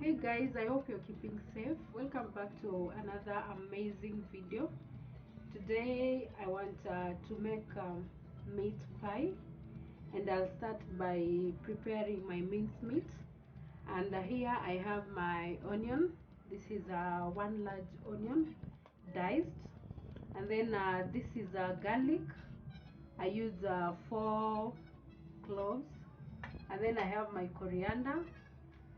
Hey guys, I hope you're keeping safe. Welcome back to another amazing video. Today I want to make meat pie, and I'll start by preparing my minced meat. And here I have my onion. This is one large onion diced, and then this is garlic. I use 4 cloves, and then I have my coriander,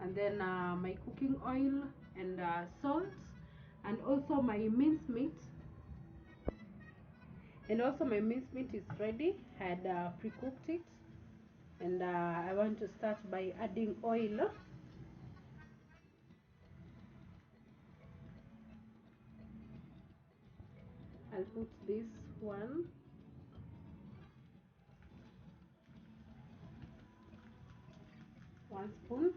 and then my cooking oil and salt, and also my mincemeat. My mincemeat is ready. I had pre-cooked it, and I want to start by adding oil. I'll put this one spoon.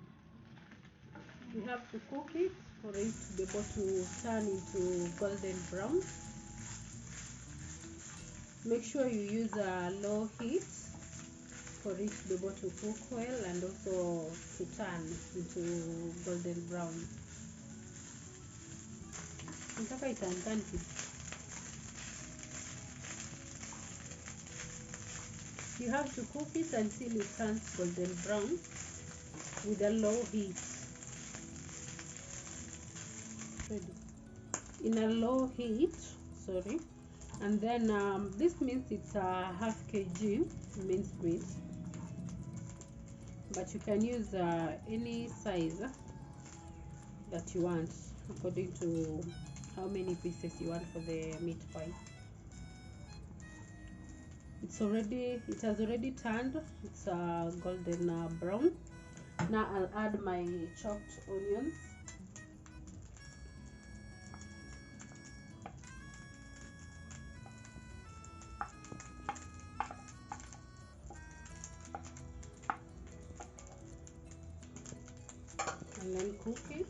You have to cook it for it to be able to turn into golden brown. Make sure you use a low heat for it to be able to cook well and also to turn into golden brown. You have to cook it until it turns golden brown with a low heat. In a low heat, sorry. And then this means it's a half kg minced meat, but you can use any size that you want according to how many pieces you want for the meat pie. It has already turned. It's golden brown. Now I'll add my chopped onions. And then cook it.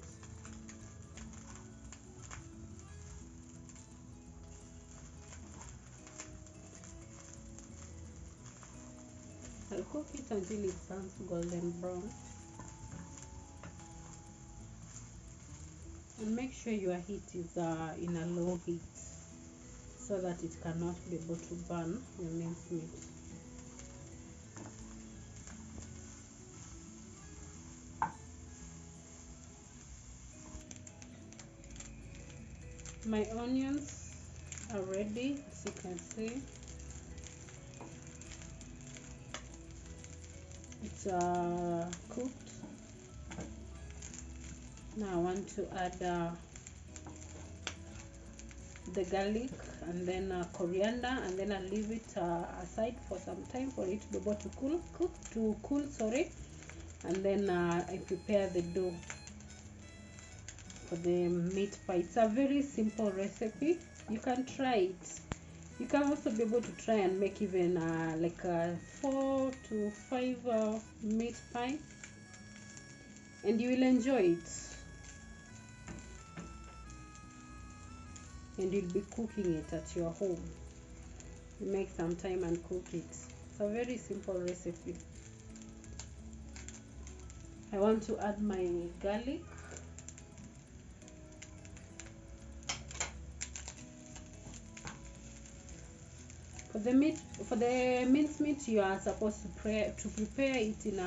I'll cook it until it turns golden brown. And make sure your heat is in a low heat so that it cannot be able to burn your minced meat. My onions are ready, as you can see. It's cooked. Now I want to add the garlic and then coriander, and then I'll leave it aside for some time for it to be able to cool, and then I prepare the dough for the meat pie. It's a very simple recipe. You can try it. You can also be able to try and make even like a 4 to 5 meat pie, and you will enjoy it. And you'll be cooking it at your home. You make some time and cook it. It's a very simple recipe. I want to add my garlic. For the minced meat, you are supposed to prepare it in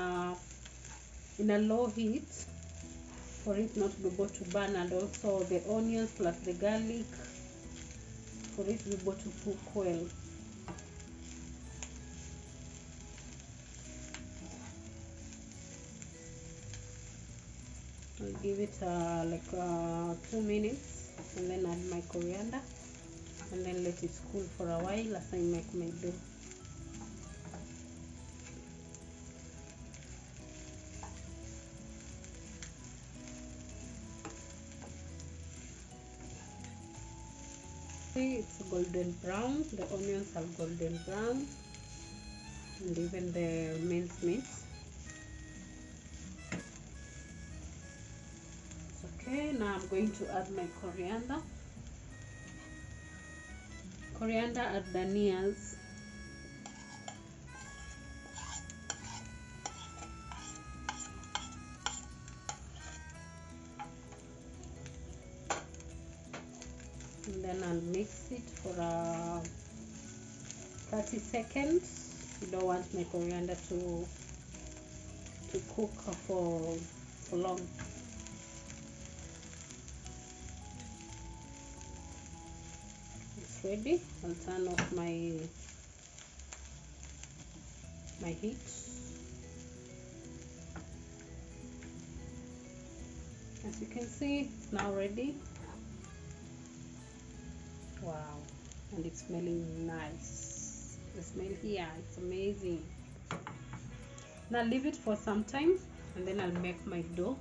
a low heat for it not to be able to burn, and also the onions plus the garlic for it to be able to cook well. I'll give it like 2 minutes, and then add my coriander, and then let it cool for a while as I make my dough. See, it's golden brown. The onions are golden brown, and even the minced meat. Okay, now I'm going to add my coriander at danias. Then I'll mix it for 30 seconds. You don't want my coriander to cook for long. It's ready. I'll turn off my heat. As you can see, it's now ready. Wow, and it's smelling nice. The smell here, it's amazing. Now leave it for some time, and then I'll make my dough.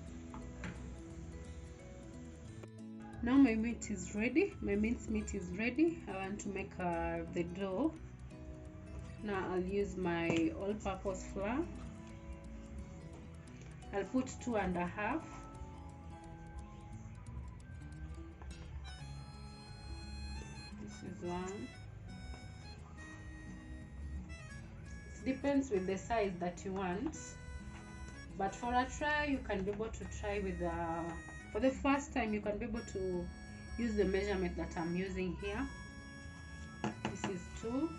Now my meat is ready. My minced meat is ready. I want to make the dough. Now I'll use my all-purpose flour. I'll put 2.5. This is one. It depends with the size that you want, but for a try you can be able to try with for the first time you can be able to use the measurement that I'm using here. This is 2.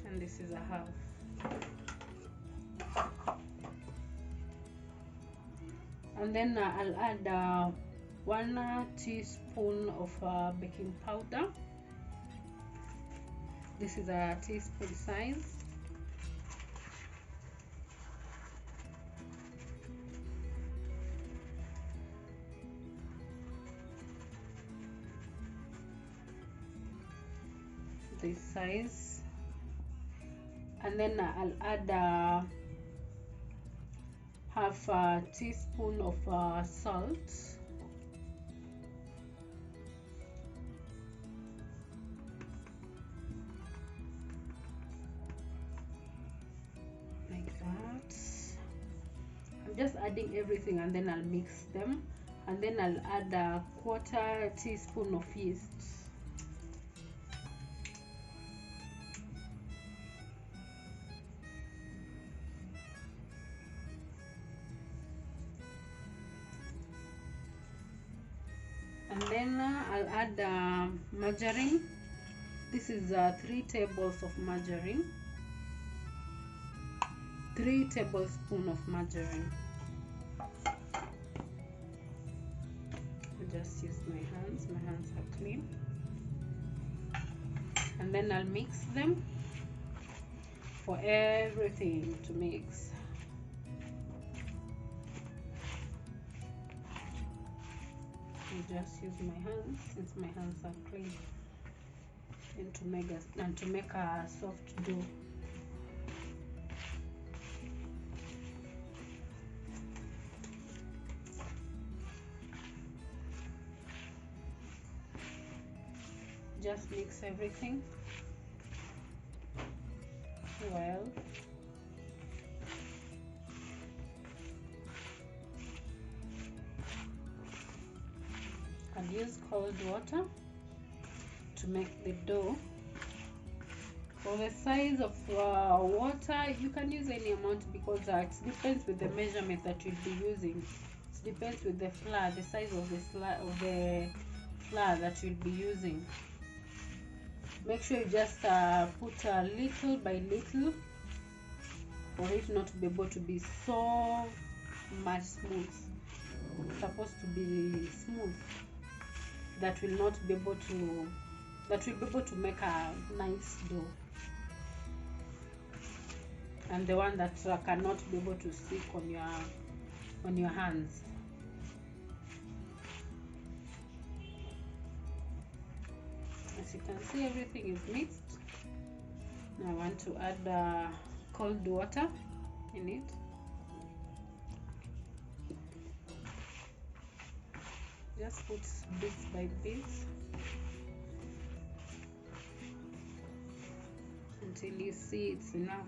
And this is 1/2. And then I'll add 1 teaspoon of baking powder. This is a teaspoon size. This size. And then I'll add 1/2 teaspoon of salt. Like that. I'm just adding everything, and then I'll mix them, and then I'll add 1/4 teaspoon of yeast. And then I'll add margarine. This is 3 tables of margarine. 3 tablespoons of margarine. I'll just use my hands. My hands are clean. And then I'll mix them for everything to mix. Just use my hands, since my hands are clean, and to make a soft dough. Just mix everything well. I'll use cold water to make the dough. For the size of water, you can use any amount, because it depends with the measurement that you'll be using. It depends with the flour, the size of the flour that you'll be using. Make sure you just put little by little for it not to be able to be so much smooth. It's supposed to be smooth. That will be able to make a nice dough, and the one that cannot be able to stick on your hands. As you can see, everything is mixed. Now I want to add cold water in it. Just put bits by bits until you see it's enough.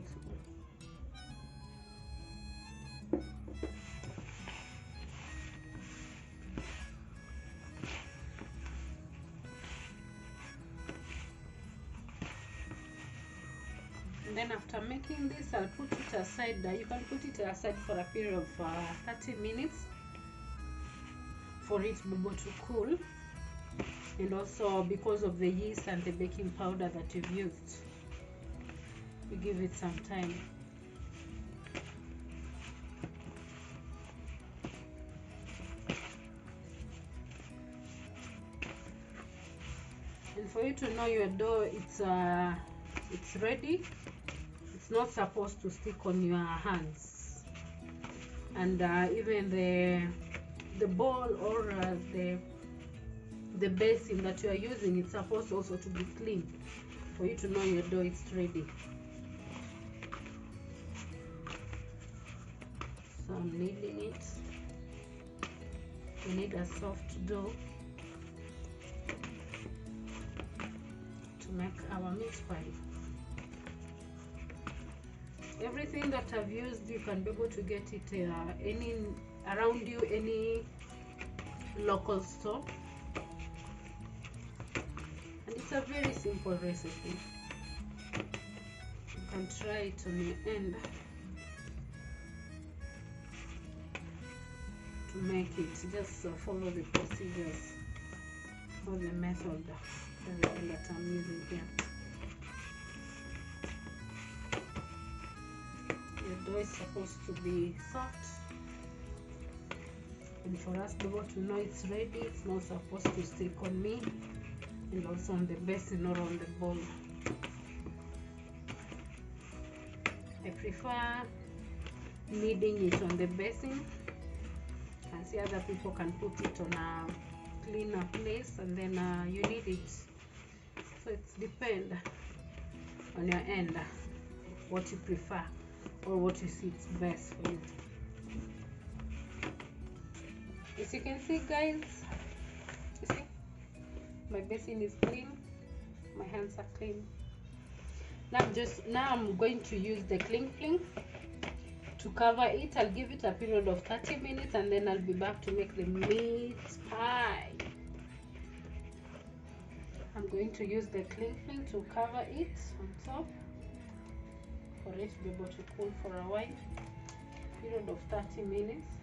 to go. And then after making this, I'll put it aside. You can put it aside for a period of 30 minutes for it to be able to cool. And also because of the yeast and the baking powder that you've used, you give it some time. And for you to know your dough it's ready, it's not supposed to stick on your hands. And even the bowl or the basin that you are using, it's supposed also to be clean for you to know your dough is ready. So I'm kneading it. We need a soft dough to make our meat pie. Everything that I've used, you can be able to get it any around you, any local store. And it's a very simple recipe. You can try it on your end to make it. Just follow the procedures or the method that I'm using here. Your dough is supposed to be soft, and for us to be able to know it's ready, it's not supposed to stick on me and also on the basin or on the bowl. I prefer kneading it on the basin. I see other people can put it on a cleaner place and then you knead it. So it depends on your end what you prefer or what you see is best for you. As you can see, guys, you see my basin is clean, my hands are clean. Now I'm going to use the cling film to cover it. I'll give it a period of 30 minutes and then I'll be back to make the meat pie. I'm going to use the cling film to cover it on top for it to be able to cool for a while, period of 30 minutes.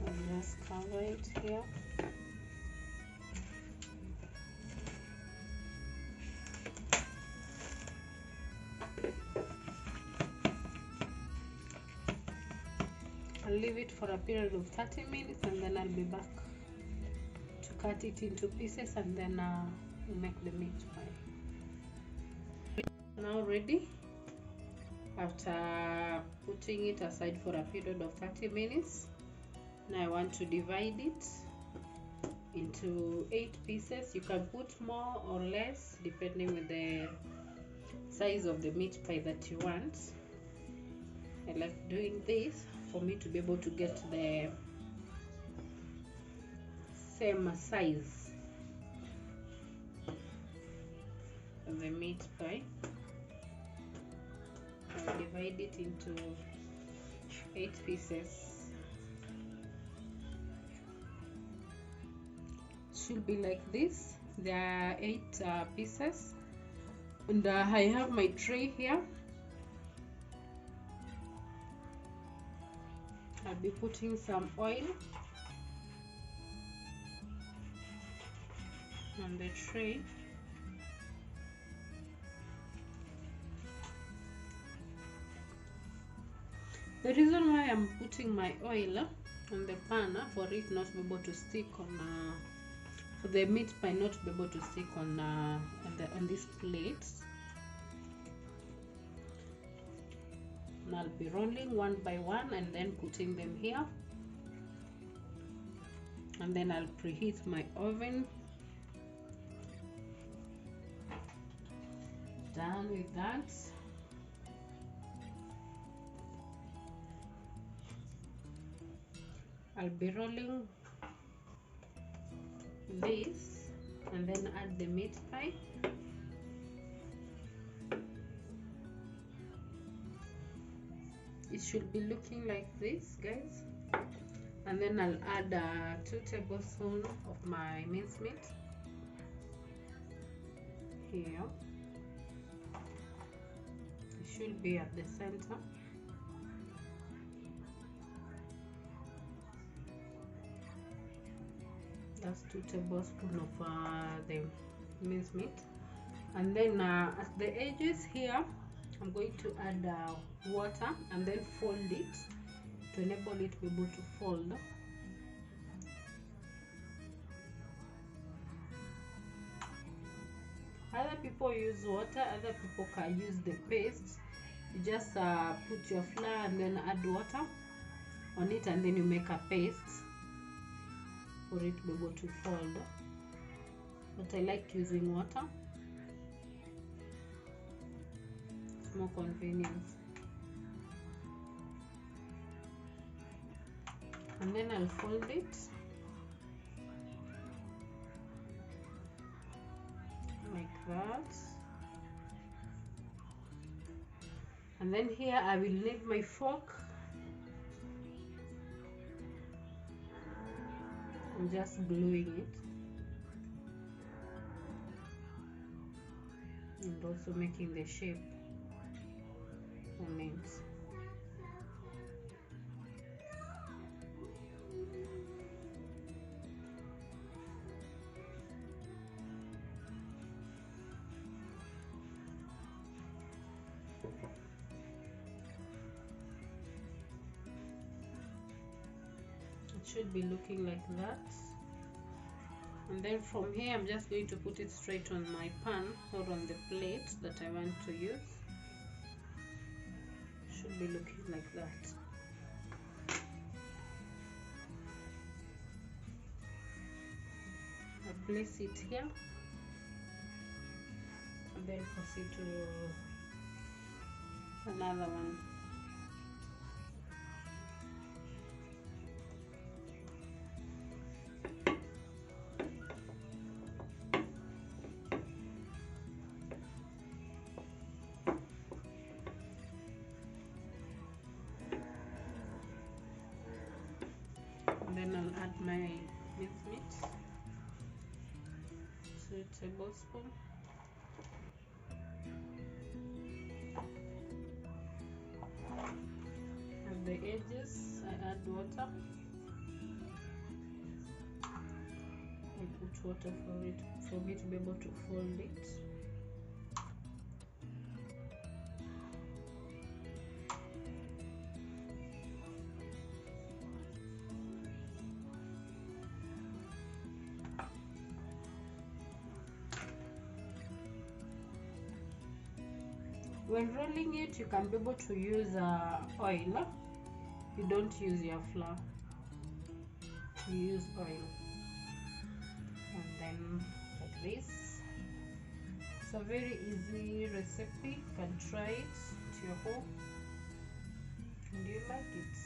I'll just cover it here. I'll leave it for a period of 30 minutes and then I'll be back to cut it into pieces and then we'll make the meat pie. Now ready. After putting it aside for a period of 30 minutes, now I want to divide it into 8 pieces. You can put more or less depending on the size of the meat pie that you want. I like doing this for me to be able to get the same size of the meat pie. I'll divide it into 8 pieces. It should be like this. There are 8 pieces, and I have my tray here. I'll be putting some oil on the tray. The reason why I'm putting my oil on the pan for it not to be able to stick on, for the meat pie not to be able to stick on this plate. And I'll be rolling one by one and then putting them here, and then I'll preheat my oven. Done with that. I'll be rolling this and then add the meat pie. It should be looking like this, guys. And then I'll add 2 tablespoons of my minced meat here. It should be at the center. That's 2 tablespoons of the minced meat. And then at the edges here, I'm going to add water and then fold it to enable it to be able to fold. Other people use water, other people can use the paste. You just put your flour and then add water on it, and then you make a paste for it to be able to fold. But I like using water. It's more convenient. And then I'll fold it like that. And then here I will need my fork. I'm just gluing it and also making the shape on it. It should be looking like that. And then from here I'm just going to put it straight on my pan or on the plate that I want to use. Should be looking like that. I place it here and then proceed to another one. Then I'll add my minced meat, 2 tablespoons. At the edges, I add water. I put water for me to be able to fold it. When rolling it, you can be able to use oil. You don't use your flour, you use oil. And then like this. It's a very easy recipe. You can try it to your home and you like it.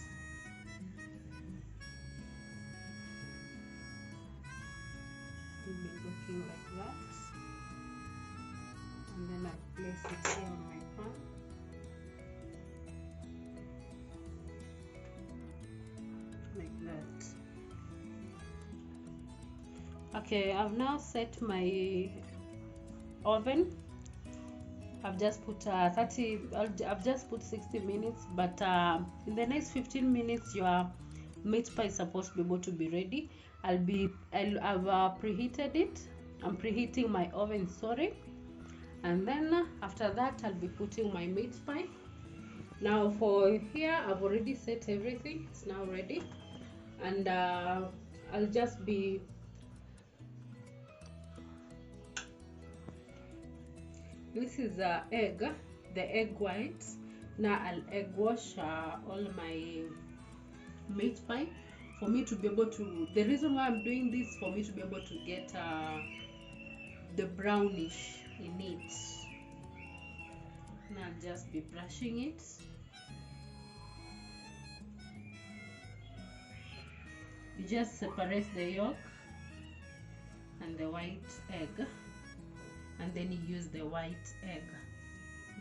It will be looking like that. And then I place it here on my pan. Like that. Okay, I've now set my oven. I've just put 60 minutes, but in the next 15 minutes your meat pie is supposed to be able to be ready. I've preheated it. I'm preheating my oven, sorry. And then after that I'll be putting my meat pie. Now for here I've already set everything. It's now ready, and I'll just be this is egg, the egg white. Now I'll egg wash all my meat pie for me to be able to, the reason why I'm doing this, for me to be able to get the brownish in it. And I'll just be brushing it. just separate the yolk and the white egg, and then you use the white egg,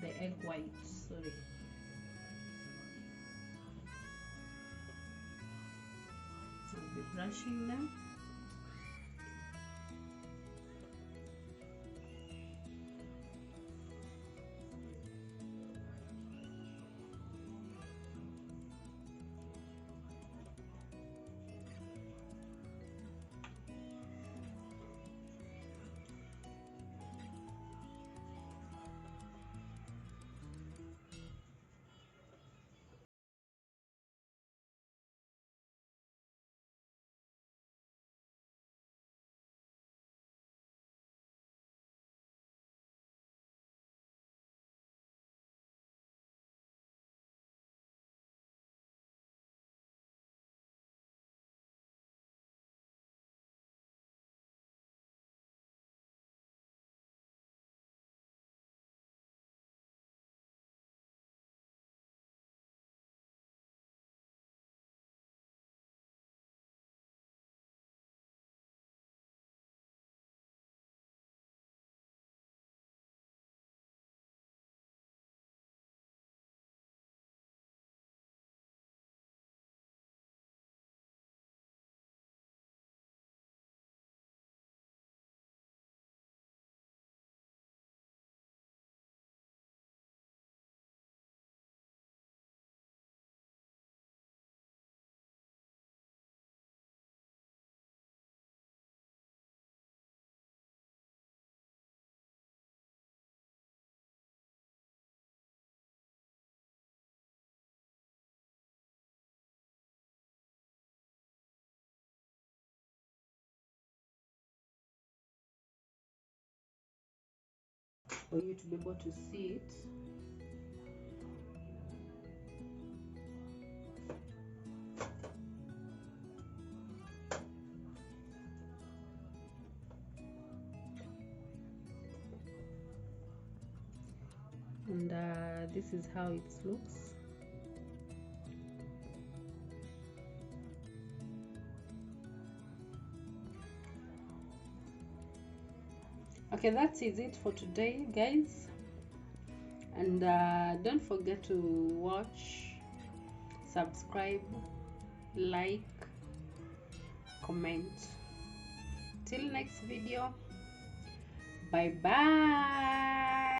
the egg white, sorry. I'll be brushing them. For you to be able to see it. And this is how it looks. Okay, that is it for today, guys. And don't forget to watch, subscribe, like, comment. Till next video, bye bye.